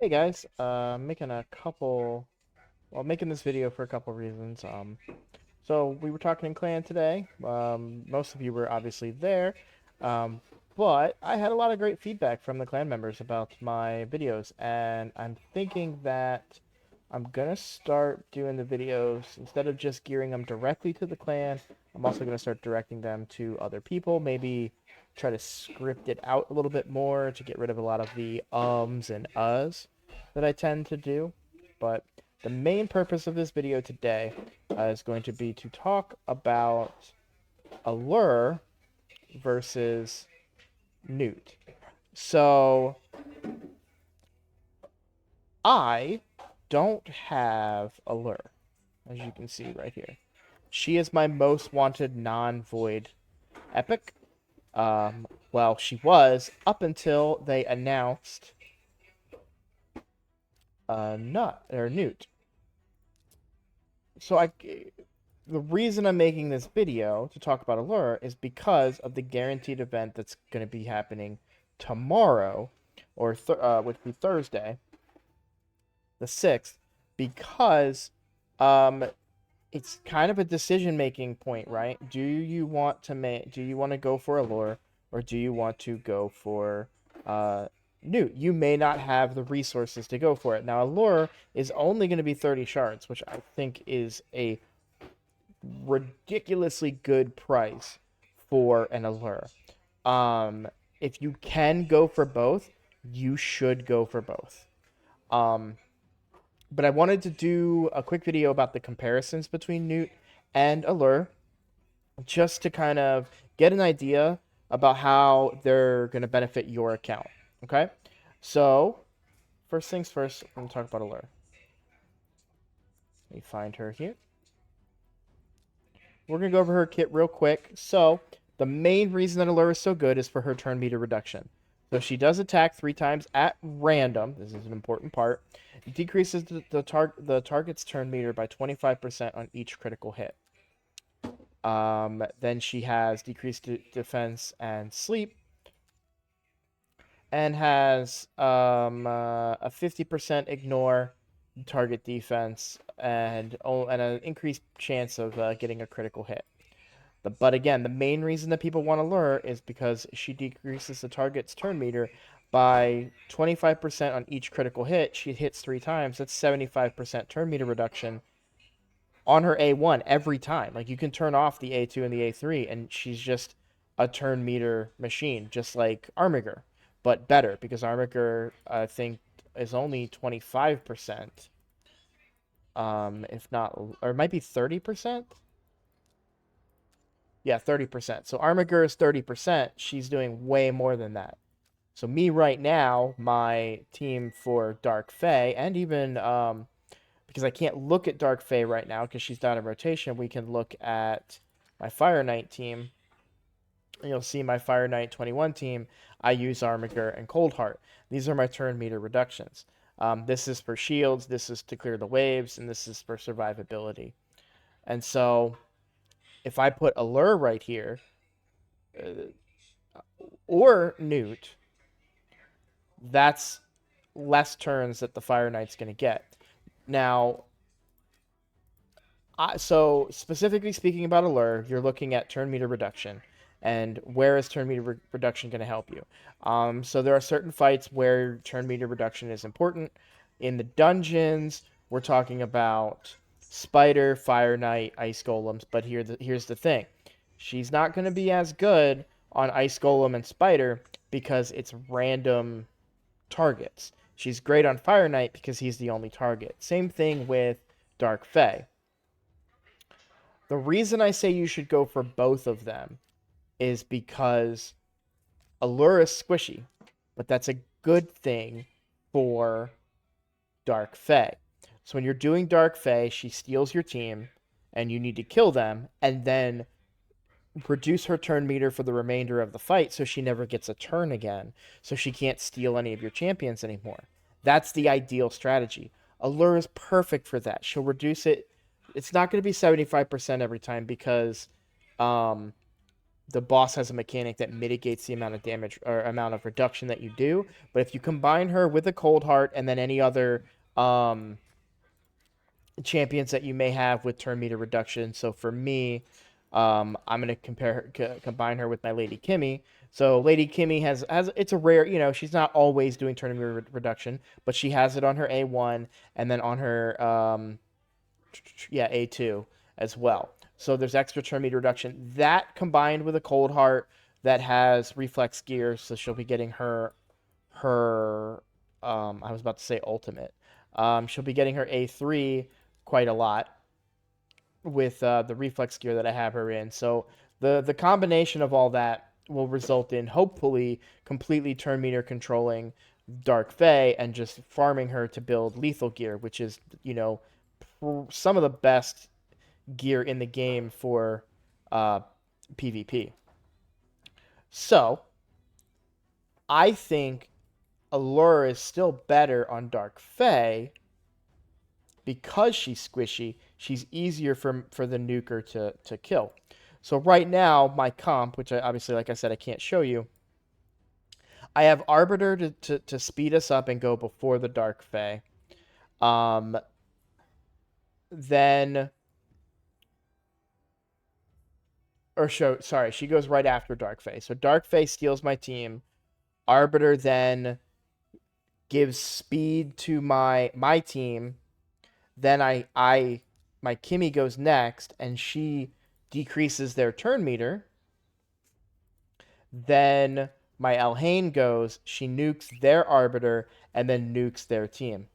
Hey guys, making this video for a couple reasons. So we were talking in clan today. Most of you were obviously there, um, but I had a lot of great feedback from the clan members about my videos, and I'm thinking that I'm gonna start doing the videos instead of just gearing them directly to the clan. I'm also gonna start directing them to other people. Maybe try to script it out a little bit more to get rid of a lot of the ums and uhs that I tend to do. But the main purpose of this video today is going to be to talk about Allure versus Gnut. So I don't have Allure, as you can see right here. She is my most wanted non-void epic. Well, she was up until they announced Gnut. So the reason I'm making this video to talk about Allure is because of the guaranteed event that's going to be happening tomorrow, which would be Thursday, the 6th, because um, it's kind of a decision making point, right? Do you want to go for Allure or do you want to go for Newt? You may not have the resources to go for it. Now Allure is only going to be 30 shards, which I think is a ridiculously good price for an Allure. Um, if you can go for both, you should go for both. Um, but I wanted to do a quick video about the comparisons between Newt and Allure, just to kind of get an idea about how they're going to benefit your account. Okay? So, first things first, I'm going to talk about Allure. Let me find her here. We're going to go over her kit real quick. So, the main reason that Allure is so good is for her turn meter reduction. So she does attack 3 times at random. This is an important part. It decreases the target's turn meter by 25% on each critical hit. Then she has decreased defense and sleep, and has a 50% ignore target defense and an increased chance of getting a critical hit. But again, the main reason that people want to lure is because she decreases the target's turn meter by 25% on each critical hit. She hits 3 times. That's 75% turn meter reduction on her A1 every time. Like you can turn off the A2 and the A3, and she's just a turn meter machine, just like Armiger, but better because Armiger, I think, is only 25%. If not, or it might be 30%. Yeah, 30%. So Armiger is 30%. She's doing way more than that. So me right now, my team for Dark Fae, and even because I can't look at Dark Fae right now because she's not in rotation, we can look at my Fire Knight team. And you'll see my Fire Knight 21 team. I use Armiger and Coldheart. These are my turn meter reductions. This is for shields, this is to clear the waves, and this is for survivability. And so if I put Allure right here, or Newt, that's less turns that the Fire Knight's going to get. Now, so specifically speaking about Allure, you're looking at turn meter reduction, and where is turn meter reduction going to help you? So there are certain fights where turn meter reduction is important. In the dungeons, we're talking about Spider, Fire Knight, Ice Golems. But here's the thing: she's not going to be as good on Ice Golem and Spider because it's random targets. She's great on Fire Knight because he's the only target. Same thing with Dark Fae. The reason I say you should go for both of them is because Allure is squishy, but that's a good thing for Dark Fae. So when you're doing Dark Fae, she steals your team, and you need to kill them, and then reduce her turn meter for the remainder of the fight so she never gets a turn again, so she can't steal any of your champions anymore. That's the ideal strategy. Allure is perfect for that. She'll reduce it. It's not going to be 75% every time because um, the boss has a mechanic that mitigates the amount of damage or amount of reduction that you do. But if you combine her with a Cold Heart and then any other um, champions that you may have with turn meter reduction, so for me, I'm gonna combine her with my Lady Kimmy. So Lady Kimmy has it's a rare, she's not always doing turn meter reduction, but she has it on her A1 and then on her A2 as well. So there's extra turn meter reduction. That combined with a Cold Heart that has reflex gear, so she'll be getting her I was about to say ultimate. She'll be getting her A3 quite a lot with the reflex gear that I have her in. So the combination of all that will result in hopefully completely turn meter controlling Dark Fae and just farming her to build lethal gear, which is some of the best gear in the game for uh, PvP. So I think Allure is still better on Dark Fae because she's squishy. She's easier for the nuker to kill. So right now, my comp, which I obviously, like I said, I can't show you, I have Arbiter to speed us up and go before the Dark Fae. Um, then, or show, sorry, she goes right after Dark Fae. So Dark Fae steals my team. Arbiter then gives speed to my team. Then my Kimmy goes next, and she decreases their turn meter. Then my Elhain goes, she nukes their Arbiter, and then nukes their team.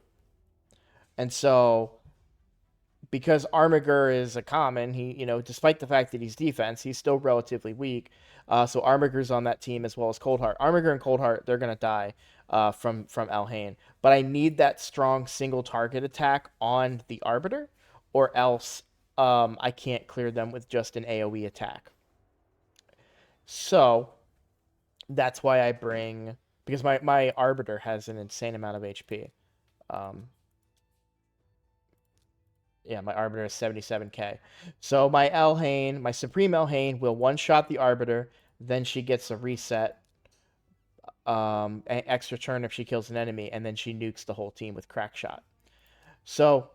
And so, because Armiger is a common, despite the fact that he's defense, he's still relatively weak. So Armiger's on that team as well as Coldheart. Armiger and Coldheart, they're gonna die from Elhain. But I need that strong single target attack on the Arbiter, or else I can't clear them with just an AoE attack. So that's why I bring, because my Arbiter has an insane amount of HP. Um, yeah, my Arbiter is 77k. So my Elhain, my Supreme Elhain, will one-shot the Arbiter. Then she gets a reset, an extra turn if she kills an enemy, and then she nukes the whole team with Crack Shot. So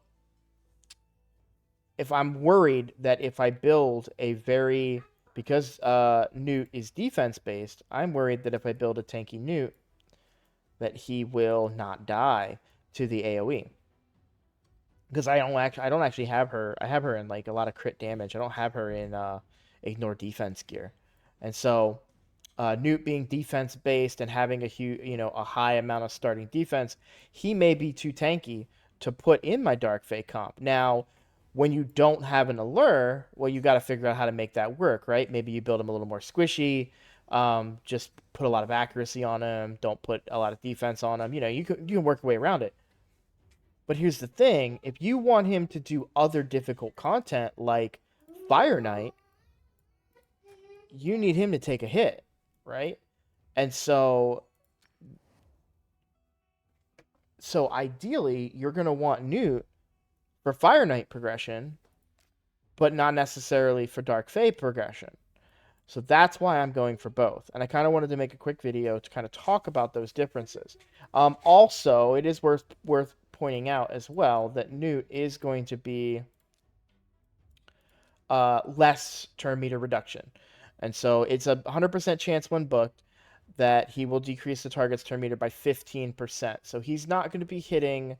if I'm worried that if I build because Gnut is defense-based, I'm worried that if I build a tanky Gnut, that he will not die to the AoE. Because I don't actually have her. I have her in like a lot of crit damage. I don't have her in ignore defense gear, and so Gnut being defense based and having a high amount of starting defense, he may be too tanky to put in my Dark Fae comp. Now, when you don't have an Allure, well, you got to figure out how to make that work, right? Maybe you build him a little more squishy. Just put a lot of accuracy on him. Don't put a lot of defense on him. You can work your way around it. But here's the thing, if you want him to do other difficult content like Fire Knight, you need him to take a hit, right? And so ideally, you're going to want Gnut for Fire Knight progression, but not necessarily for Dark Fae progression. So that's why I'm going for both. And I kind of wanted to make a quick video to kind of talk about those differences. Also, it is worth pointing out as well that Gnut is going to be less turn meter reduction. And so it's a 100% chance when booked that he will decrease the target's turn meter by 15%. So he's not going to be hitting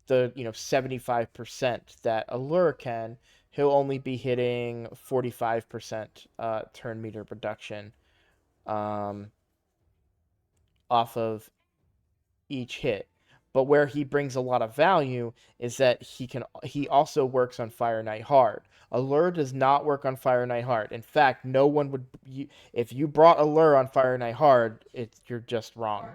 the 75% that Allure can. He'll only be hitting 45% turn meter reduction off of each hit. But where he brings a lot of value is that he also works on Fire Knight hard. Allure does not work on Fire Knight hard. In fact, no one would if you brought Allure on Fire Knight hard, you're just wrong.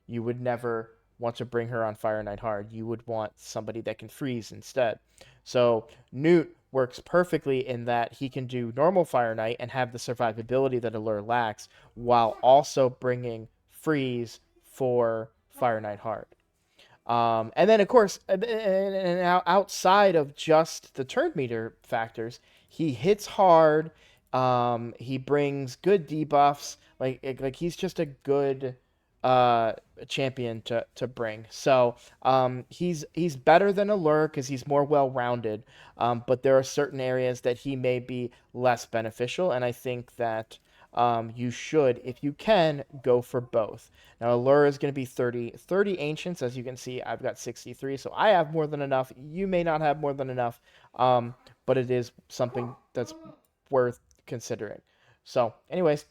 You would never want to bring her on Fire Knight hard. You would want somebody that can freeze instead. So Gnut works perfectly in that he can do normal Fire Knight and have the survivability that Allure lacks, while also bringing freeze for Fire Knight hard. And then, of course, outside of just the turn meter factors, he hits hard. He brings good debuffs. Like he's just a good uh champion to bring. So he's better than Allure because he's more well rounded. But there are certain areas that he may be less beneficial, and I think that you should, if you can, go for both. Now Allure is going to be 30 ancients. As you can see, I've got 63, so I have more than enough. You may not have more than enough. But it is something that's worth considering. So, anyways,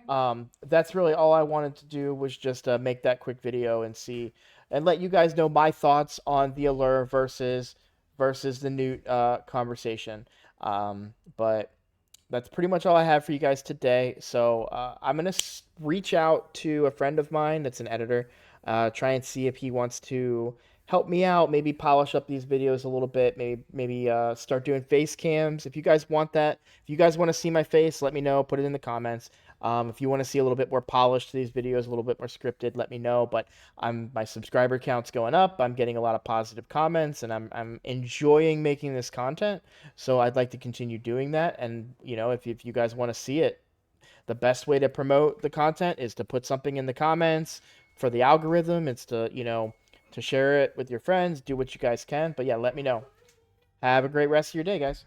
that's really all I wanted to do was just make that quick video and see and let you guys know my thoughts on the Allure versus the Gnut conversation. But that's pretty much all I have for you guys today. So I'm gonna reach out to a friend of mine that's an editor, try and see if he wants to help me out, maybe polish up these videos a little bit, maybe start doing face cams. If you guys want that, if you guys want to see my face, let me know. Put it in the comments. If you want to see a little bit more polished to these videos, a little bit more scripted, let me know. But my subscriber count's going up. I'm getting a lot of positive comments, and I'm enjoying making this content. So I'd like to continue doing that. And if you guys want to see it, the best way to promote the content is to put something in the comments for the algorithm. It's to share it with your friends, do what you guys can. But yeah, let me know. Have a great rest of your day, guys.